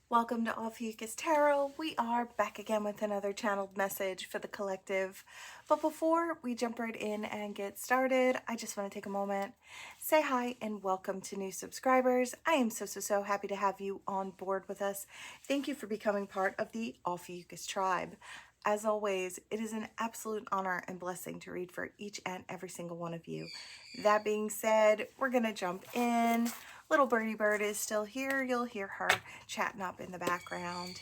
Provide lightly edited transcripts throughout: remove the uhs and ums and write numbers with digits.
Welcome to Ophiuchus Tarot. We are back again with another channeled message for the collective. But before we jump right in and get started, I just want to take a moment, say hi, and welcome to new subscribers. I am so happy to have you on board with us. Thank you for becoming part of the Ophiuchus tribe. As always, it is an absolute honor and blessing to read for each and every single one of you. That being said, we're going to jump in. Little birdie bird is still here. You'll hear her chatting up in the background.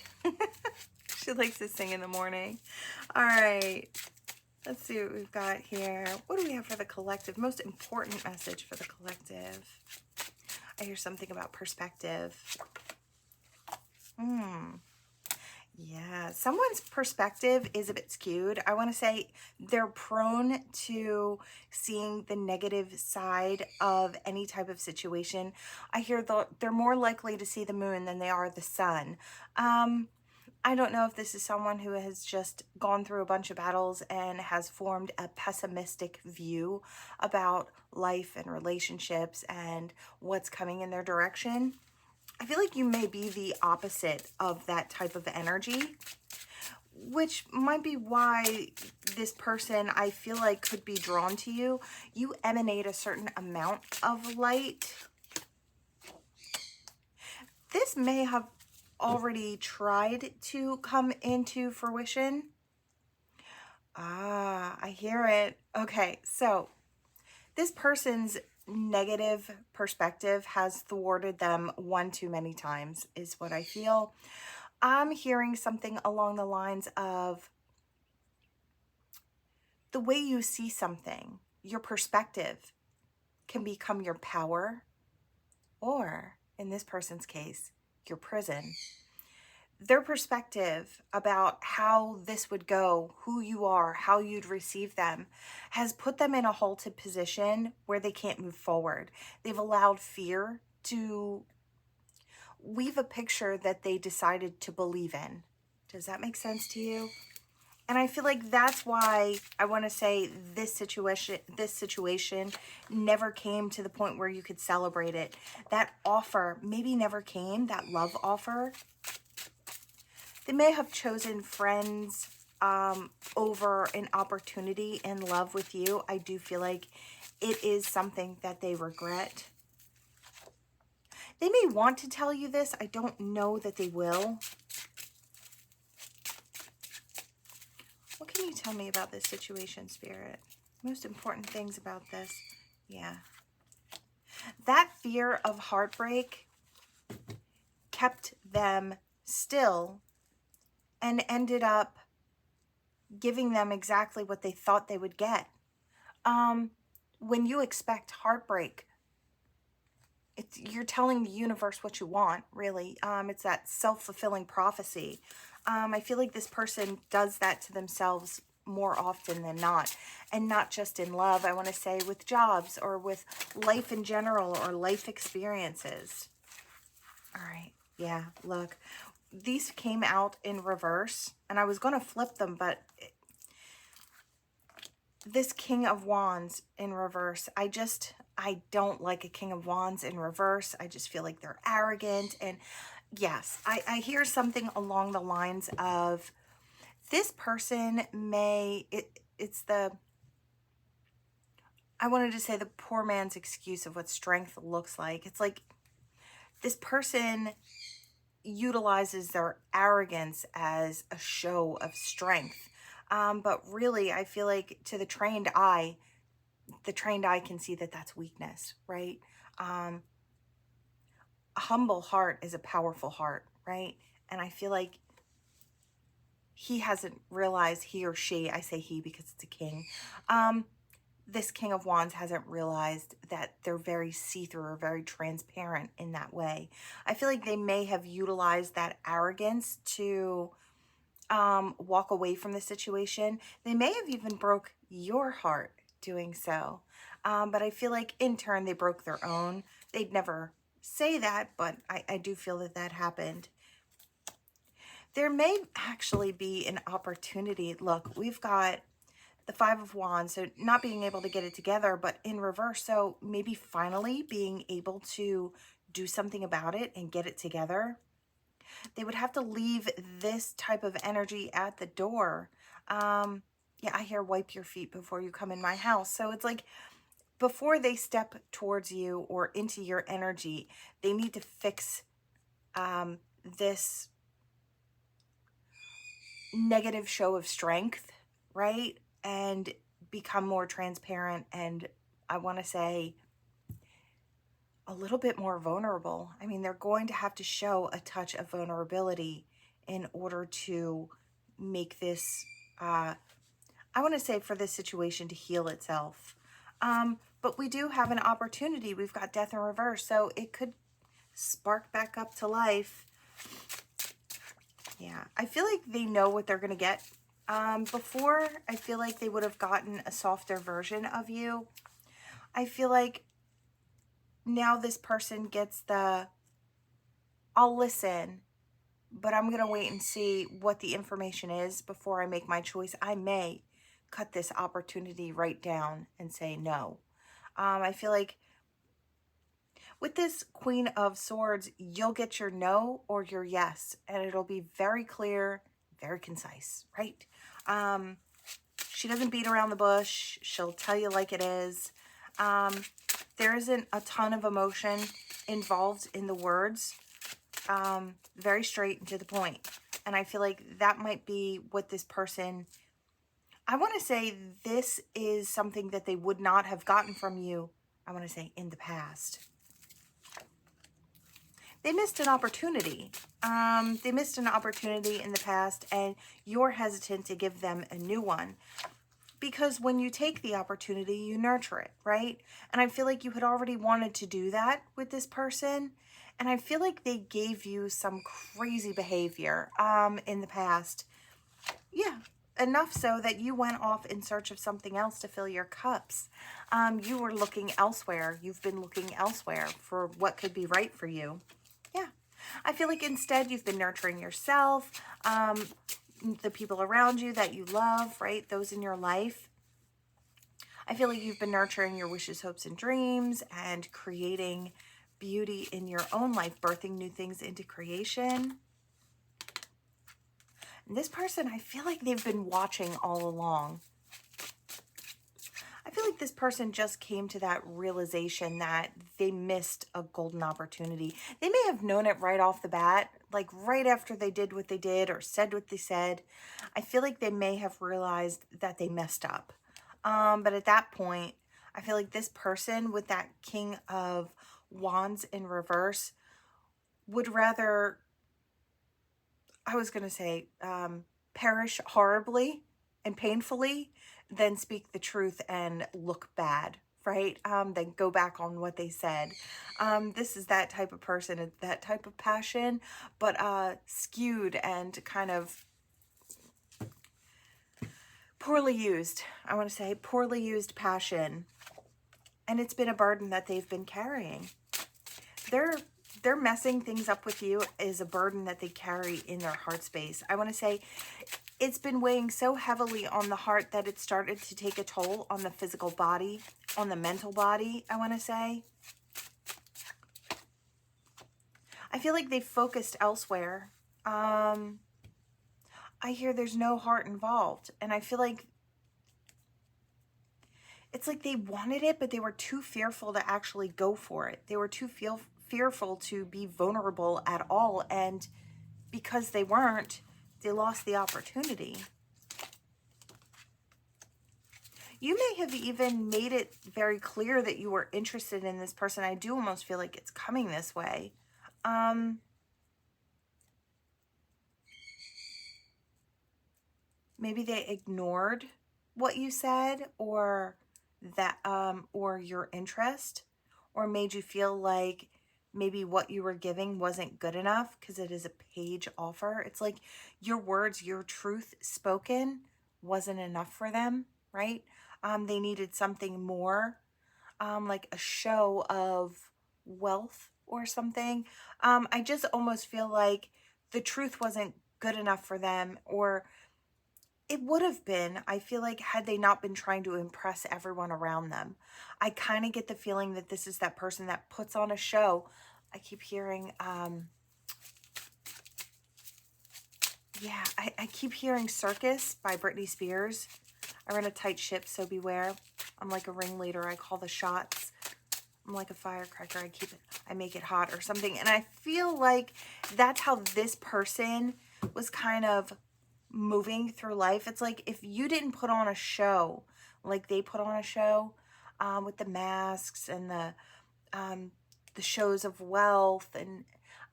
She likes to sing in the morning. All right, let's see what we've got here. What do we have for the collective? Most important message for the collective. I hear something about perspective. Yeah, someone's perspective is a bit skewed. I want to say they're prone to seeing the negative side of any type of situation. I hear they're more likely to see the moon than they are the sun. I don't know if this is someone who has just gone through a bunch of battles and has formed a pessimistic view about life and relationships and what's coming in their direction. I feel like you may be the opposite of that type of energy, which might be why this person, I feel like, could be drawn to you. You emanate a certain amount of light. This may have already tried to come into fruition. Ah, I hear it. Okay, so this person's negative perspective has thwarted them one too many times, is what I feel. I'm hearing something along the lines of the way you see something, your perspective can become your power, or in this person's case, your prison. Their perspective about how this would go, who you are, how you'd receive them, has put them in a halted position where they can't move forward. They've allowed fear to weave a picture that they decided to believe in. Does that make sense to you? And I feel like that's why I want to say this situation never came to the point where you could celebrate it. That offer maybe never came, that love offer. They may have chosen friends over an opportunity in love with you. I do feel like it is something that they regret. They may want to tell you this. I don't know that they will. What can you tell me about this situation, Spirit? Most important things about this. Yeah. That fear of heartbreak kept them still and ended up giving them exactly what they thought they would get. When you expect heartbreak, you're telling the universe what you want, really. It's that self-fulfilling prophecy. I feel like this person does that to themselves more often than not, and not just in love. I want to say with jobs or with life in general or life experiences. All right. Yeah, look, these came out in reverse, and I was going to flip them, but this King of Wands in reverse, I don't like a King of Wands in reverse. I just feel like they're arrogant. And yes, I hear something along the lines of this person I wanted to say the poor man's excuse of what strength looks like. It's like this person utilizes their arrogance as a show of strength. But really, I feel like to the trained eye can see that that's weakness, right? A humble heart is a powerful heart, right? And I feel like he hasn't realized, he or she, I say he because it's a king, this King of Wands hasn't realized that they're very see-through or very transparent in that way. I feel like they may have utilized that arrogance to walk away from the situation. They may have even broke your heart doing so. But I feel like in turn they broke their own. They'd never say that, but I do feel that that happened. There may actually be an opportunity. Look, we've got the Five of Wands, so not being able to get it together, but in reverse. So maybe finally being able to do something about it and get it together. They would have to leave this type of energy at the door. Yeah, I hear wipe your feet before you come in my house. So it's like before they step towards you or into your energy, they need to fix this negative show of strength, right? And become more transparent and, I want to say, a little bit more vulnerable. I mean, they're going to have to show a touch of vulnerability in order to make this, I want to say, for this situation to heal itself. But we do have an opportunity. We've got death in reverse, so it could spark back up to life. Yeah, I feel like they know what they're going to get. Before, I feel like they would have gotten a softer version of you. I feel like now this person gets the, I'll listen, but I'm going to wait and see what the information is before I make my choice. I may cut this opportunity right down and say no. I feel like with this Queen of Swords, you'll get your no or your yes, and it'll be very clear, very concise, right? She doesn't beat around the bush. She'll tell you like it is. There isn't a ton of emotion involved in the words. Very straight and to the point. And I feel like that might be what this person, I want to say this is something that they would not have gotten from you, I want to say, in the past. They missed an opportunity. They missed an opportunity in the past, and you're hesitant to give them a new one. Because when you take the opportunity, you nurture it, right? And I feel like you had already wanted to do that with this person. And I feel like they gave you some crazy behavior in the past. Yeah, enough so that you went off in search of something else to fill your cups. You were looking elsewhere. You've been looking elsewhere for what could be right for you. Yeah. I feel like instead you've been nurturing yourself, the people around you that you love, right? Those in your life. I feel like you've been nurturing your wishes, hopes, and dreams and creating beauty in your own life, birthing new things into creation. And this person, I feel like they've been watching all along. I feel like this person just came to that realization that they missed a golden opportunity. They may have known it right off the bat, like right after they did what they did or said what they said. I feel like they may have realized that they messed up. But at that point, I feel like this person with that King of Wands in reverse would rather, I was going to say, perish horribly and painfully than speak the truth and look bad, right? Then go back on what they said. This is that type of person, that type of passion, but skewed and kind of poorly used. I want to say poorly used passion. And it's been a burden that they've been carrying. They're messing things up with you is a burden that they carry in their heart space. I want to say it's been weighing so heavily on the heart that it started to take a toll on the physical body, on the mental body, I want to say. I feel like they focused elsewhere. I hear there's no heart involved. And I feel like it's like they wanted it, but they were too fearful to actually go for it. They were too fearful to be vulnerable at all. And because they weren't, they lost the opportunity. You may have even made it very clear that you were interested in this person. I do almost feel like it's coming this way. Maybe they ignored what you said or that or your interest, or made you feel like maybe what you were giving wasn't good enough because it is a page offer. It's like your words, your truth spoken wasn't enough for them, right? They needed something more, like a show of wealth or something. I just almost feel like the truth wasn't good enough for them, or it would have been, I feel like, had they not been trying to impress everyone around them. I kind of get the feeling that this is that person that puts on a show. I keep hearing Yeah, I keep hearing Circus by Britney Spears. I run a tight ship, so beware. I'm like a ringleader. I call the shots. I'm like a firecracker. I make it hot or something. And I feel like that's how this person was kind of moving through life. It's like if you didn't put on a show, like they put on a show, with the masks and the shows of wealth, and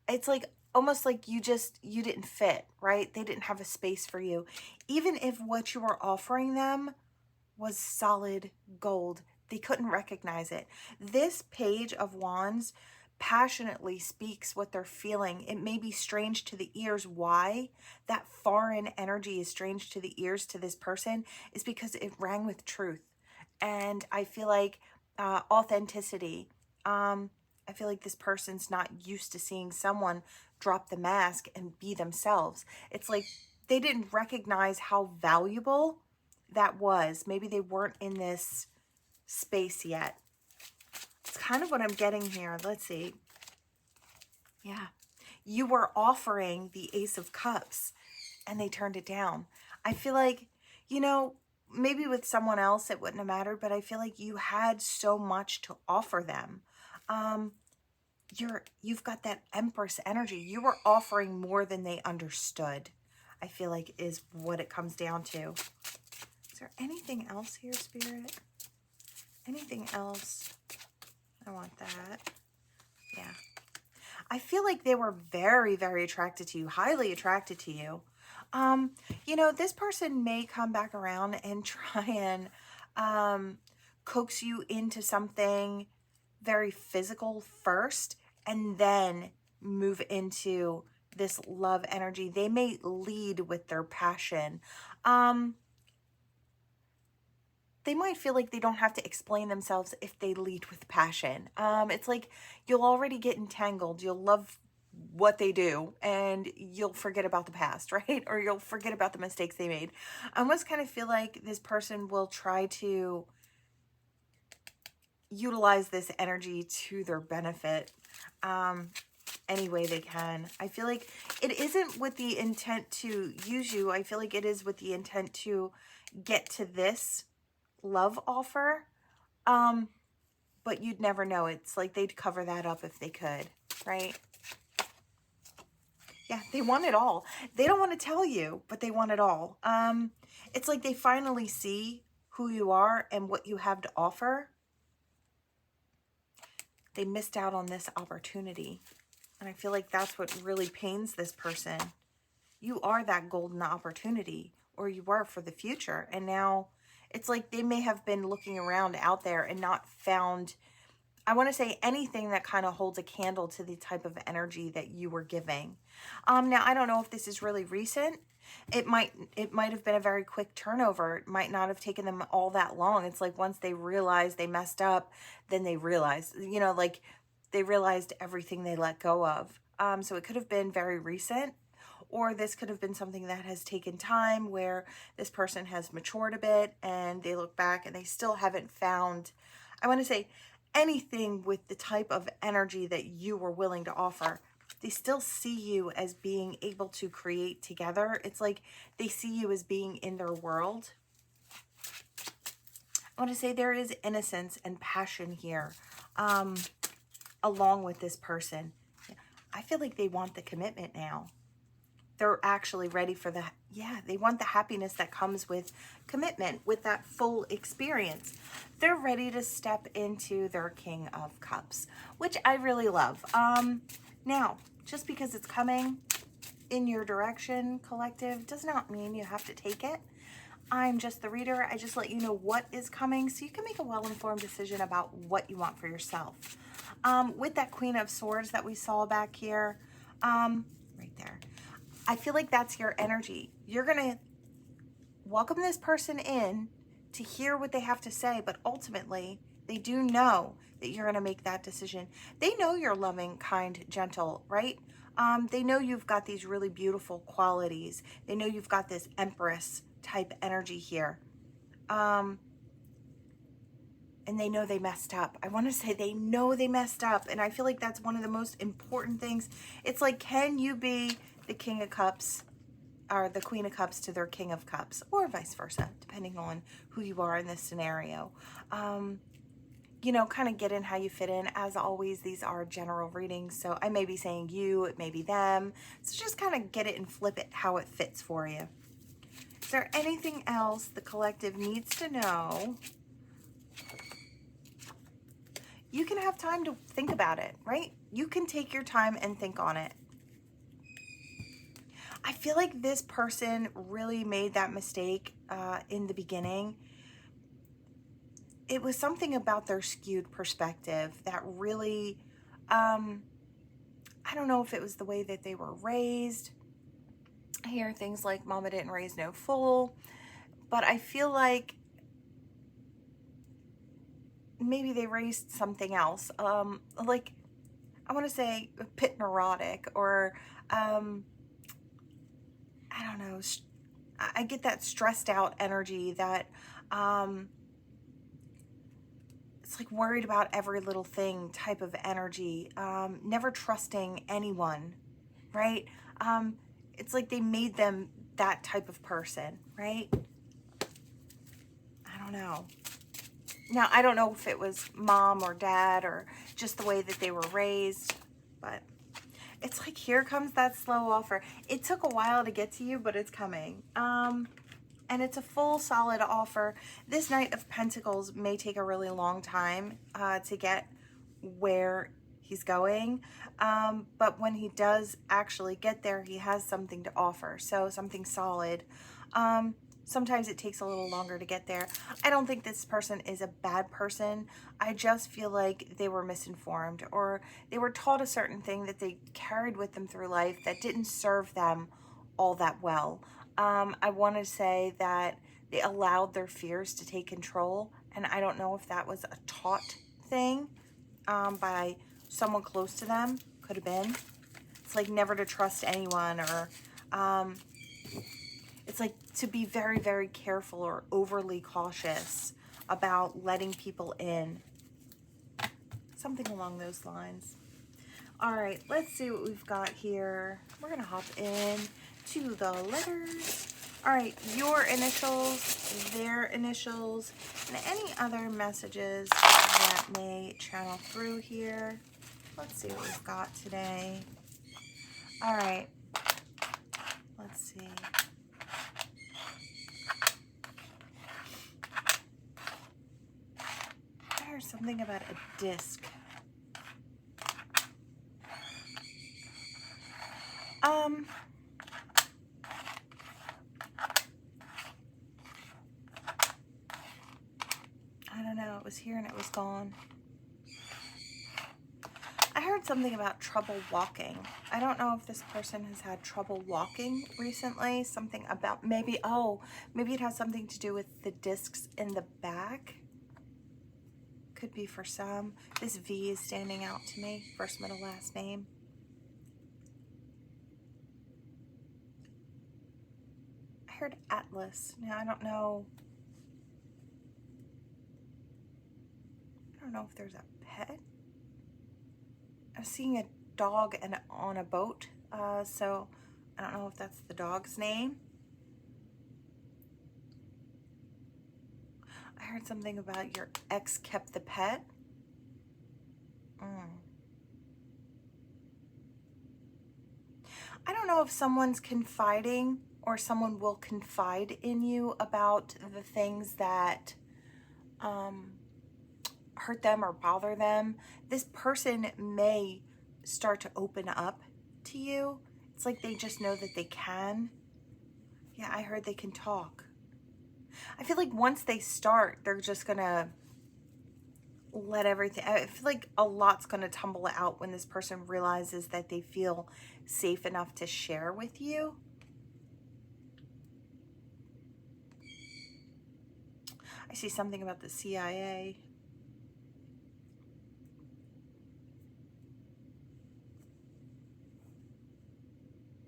it's like almost like you didn't fit, right? They didn't have a space for you. Even if what you were offering them was solid gold, they couldn't recognize it. This Page of Wands passionately speaks what they're feeling. It may be strange to the ears. Why that foreign energy is strange to the ears to this person is because it rang with truth. And I feel like authenticity. I feel like this person's not used to seeing someone drop the mask and be themselves. It's like they didn't recognize how valuable that was. Maybe they weren't in this space yet. It's kind of what I'm getting here. Let's see. Yeah. You were offering the Ace of Cups and they turned it down. I feel like, maybe with someone else it wouldn't have mattered, but I feel like you had so much to offer them. You've got that Empress energy. You were offering more than they understood, I feel like is what it comes down to. Is there anything else here, Spirit? Anything else? I want that. Yeah. I feel like they were very, very attracted to you, highly attracted to you. This person may come back around and try and coax you into something very physical first and then move into this love energy. They may lead with their passion. They might feel like they don't have to explain themselves if they lead with passion. It's like you'll already get entangled. You'll love what they do and you'll forget about the past, right? Or you'll forget about the mistakes they made. I almost kind of feel like this person will try to utilize this energy to their benefit any way they can. I feel like it isn't with the intent to use you. I feel like it is with the intent to get to this love offer, but you'd never know. It's like they'd cover that up if they could, right? Yeah, they want it all. They don't want to tell you, but they want it all. It's like they finally see who you are and what you have to offer. They missed out on this opportunity. And I feel like that's what really pains this person. You are that golden opportunity, or you were for the future. And now it's like they may have been looking around out there and not found, I want to say, anything that kind of holds a candle to the type of energy that you were giving. Now, I don't know if this is really recent. It might have been a very quick turnover. It might not have taken them all that long. It's like once they realized they messed up, then they realized, like they realized everything they let go of. So it could have been very recent, or this could have been something that has taken time where this person has matured a bit and they look back and they still haven't found, I want to say, anything with the type of energy that you were willing to offer. They still see you as being able to create together. It's like they see you as being in their world. I want to say there is innocence and passion here, along with this person. I feel like they want the commitment now. They're actually ready for they want the happiness that comes with commitment, with that full experience. They're ready to step into their King of Cups, which I really love. Now, just because it's coming in your direction, collective, does not mean you have to take it. I'm just the reader. I just let you know what is coming so you can make a well-informed decision about what you want for yourself. With that Queen of Swords that we saw back here, right there, I feel like that's your energy. You're going to welcome this person in to hear what they have to say, but ultimately, they do know that you're going to make that decision. They know you're loving, kind, gentle, right? They know you've got these really beautiful qualities. They know you've got this Empress type energy here. And they know they messed up. I want to say they know they messed up. And I feel like that's one of the most important things. It's like, can you be the King of Cups or the Queen of Cups to their King of Cups, or vice versa, depending on who you are in this scenario. You know, kind of get in how you fit in. As always, these are general readings, so I may be saying you, it may be them. So just kind of get it and flip it how it fits for you. Is there anything else the collective needs to know? You can have time to think about it, right? You can take your time and think on it. I feel like this person really made that mistake in the beginning. It was something about their skewed perspective that really, I don't know if it was the way that they were raised. I hear things like mama didn't raise no fool, but I feel like maybe they raised something else. Like, I want to say a bit neurotic, or I don't know. I get that stressed out energy that it's like worried about every little thing type of energy. Never trusting anyone, right? It's like they made them that type of person, right? I don't know. Now, I don't know if it was mom or dad or just the way that they were raised, but it's like, here comes that slow offer. It took a while to get to you, but it's coming. And it's a full, solid offer. This Knight of Pentacles may take a really long time to get where he's going. But when he does actually get there, he has something to offer. So something solid. Sometimes it takes a little longer to get there. I don't think this person is a bad person. I just feel like they were misinformed, or they were taught a certain thing that they carried with them through life that didn't serve them all that well. I want to say that they allowed their fears to take control, and I don't know if that was a taught thing by someone close to them. Could have been. It's like never to trust anyone, or it's like to be very, very careful or overly cautious about letting people in. Something along those lines. All right, let's see what we've got here. We're going to hop in to the letters. All right, your initials, their initials, and any other messages that may channel through here. Let's see what we've got today. All right, let's see. There's something about a disc. I don't know, it was here and it was gone. I heard something about trouble walking. I don't know if this person has had trouble walking recently. Something about maybe it has something to do with the discs in the back. Could be for some. This V is standing out to me. First, middle, last name. I heard Atlas. Now, I don't know. I don't know if there's a pet. I'm seeing a dog and on a boat. So I don't know if that's the dog's name. I heard something about your ex kept the pet. I don't know if someone's confiding or someone will confide in you about the things that hurt them or bother them. This person may start to open up to you. It's like they just know that they can. Yeah, I heard they can talk. I feel like once they start, they're just gonna let everything, I feel like a lot's gonna tumble out when this person realizes that they feel safe enough to share with you. I see something about the CIA.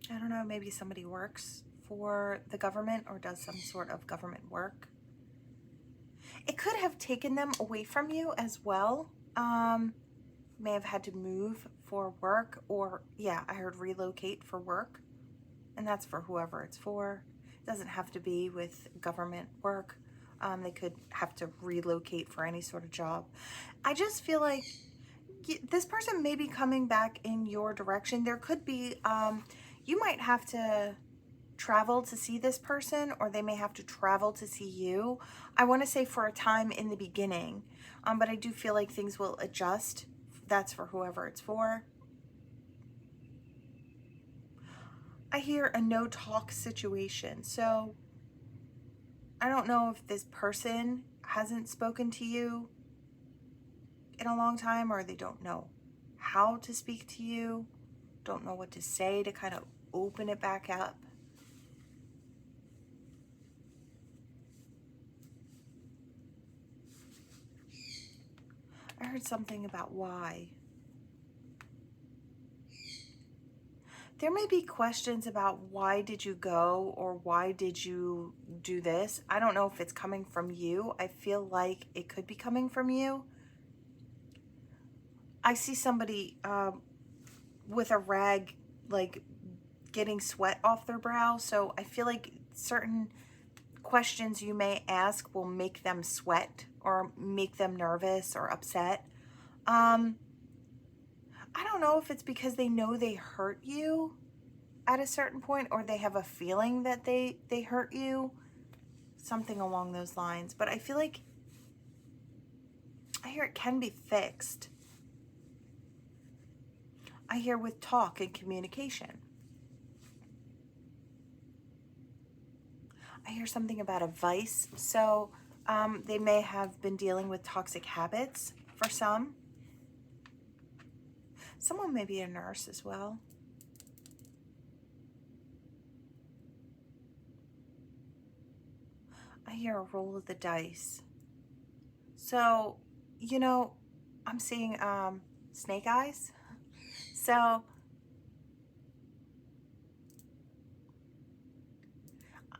I don't know, maybe somebody works for the government or does some sort of government work. It could have taken them away from you as well. May have had to move for work, or yeah, I heard relocate for work. and that's for whoever it's for. It doesn't have to be with government work. They could have to relocate for any sort of job. I just feel like this person may be coming back in your direction. There could be, you might have to travel to see this person, or they may have to travel to see you. I want to say for a time in the beginning, but I do feel like things will adjust. That's for whoever it's for. I hear a no talk situation. So I don't know if this person hasn't spoken to you in a long time, or they don't know how to speak to you, don't know what to say to kind of open it back up. I heard something about why. There may be questions about why did you go, or why did you do this. I don't know if it's coming from you. I feel like it could be coming from you. I see somebody with a rag, like getting sweat off their brow. So I feel like certain questions you may ask will make them sweat or make them nervous or upset. I don't know if it's because they know they hurt you at a certain point, or they have a feeling that they hurt you, something along those lines. But I feel like I hear it can be fixed. I hear with talk and communication. I hear something about a vice. So they may have been dealing with toxic habits for some. Someone may be a nurse as well. I hear a roll of the dice. So, you know, I'm seeing snake eyes. So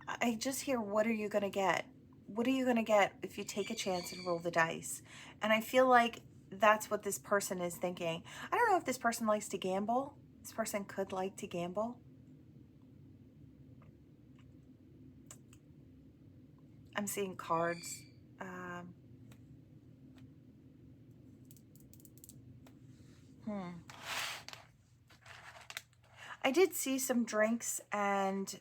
I just hear, what are you going to get? What are you going to get if you take a chance and roll the dice? And I feel like that's what this person is thinking. I don't know if this person likes to gamble. This person could like to gamble. I'm seeing cards. I did see some drinks, and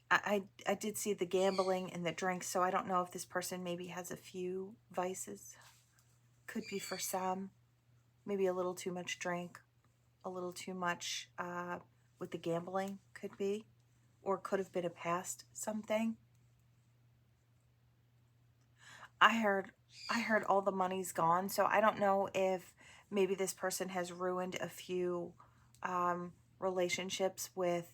I did see the gambling and the drinks, so I don't know if this person maybe has a few vices. Could be for some. Maybe a little too much drink, a little too much with the gambling, could be. Or could have been a past something. I heard all the money's gone, so I don't know if maybe this person has ruined a few relationships with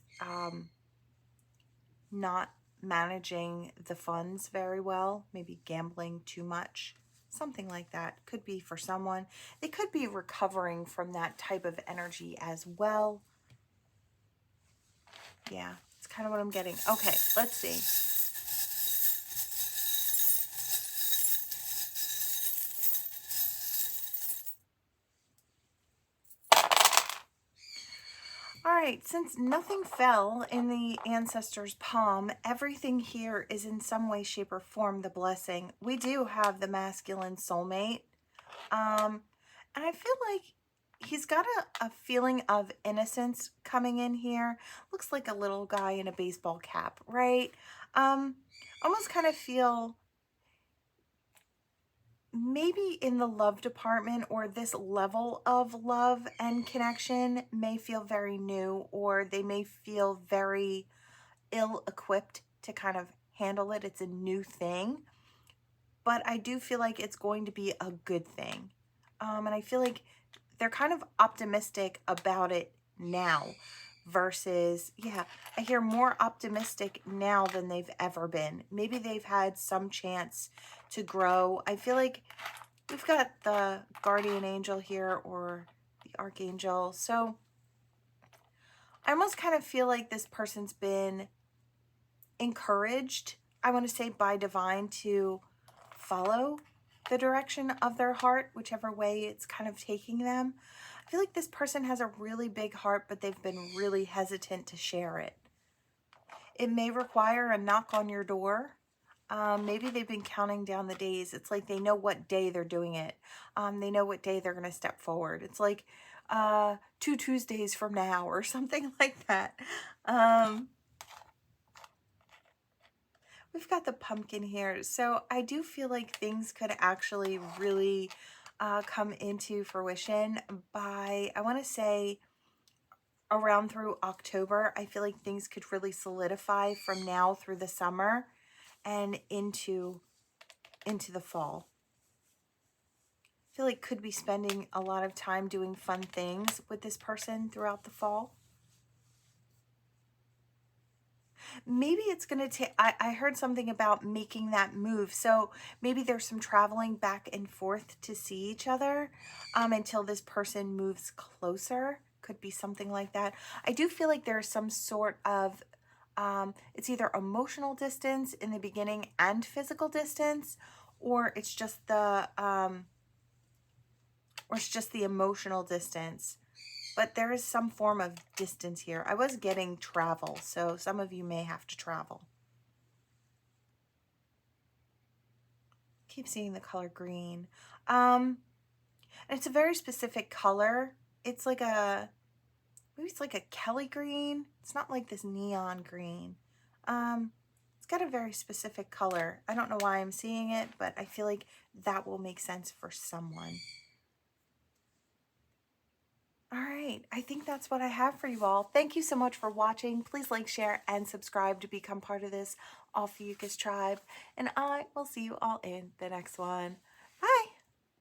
not managing the funds very well, maybe gambling too much, something like that. Could be for someone. They could be recovering from that type of energy as well. Yeah, it's kind of what I'm getting. Okay, let's see. All right, since nothing fell in the ancestor's palm, everything here is in some way, shape, or form the blessing. We do have the masculine soulmate. And I feel like he's got a feeling of innocence coming in here. Looks like a little guy in a baseball cap, right? Almost kind of feel maybe in the love department, or this level of love and connection may feel very new, or they may feel very ill-equipped to kind of handle it. It's a new thing, but I do feel like it's going to be a good thing. And I feel like they're kind of optimistic about it now versus, yeah, I hear more optimistic now than they've ever been. Maybe they've had some chance to grow. I feel like we've got the guardian angel here, or the archangel. So I almost kind of feel like this person's been encouraged, I want to say, by divine to follow the direction of their heart, whichever way it's kind of taking them. I feel like this person has a really big heart, but they've been really hesitant to share it. It may require a knock on your door. Maybe they've been counting down the days. It's like they know what day they're doing it. They know what day they're going to step forward. It's like 2 Tuesdays from now or something like that. We've got the pumpkin here. So I do feel like things could actually really come into fruition by, I want to say, around through October. I feel like things could really solidify from now through the summer and into the fall. I feel like could be spending a lot of time doing fun things with this person throughout the fall. Maybe it's going to take, I heard something about making that move. So maybe there's some traveling back and forth to see each other until this person moves closer. Could be something like that. I do feel like there's some sort of, it's either emotional distance in the beginning and physical distance, or it's just the emotional distance. But there is some form of distance here. I was getting travel, so some of you may have to travel. Keep seeing the color green. And it's a very specific color. It's like maybe it's like a Kelly green. It's not like this neon green. It's got a very specific color. I don't know why I'm seeing it, but I feel like that will make sense for someone. All right, I think that's what I have for you all. Thank you so much for watching. Please like, share, and subscribe to become part of this Ophiuchus tribe. And I will see you all in the next one.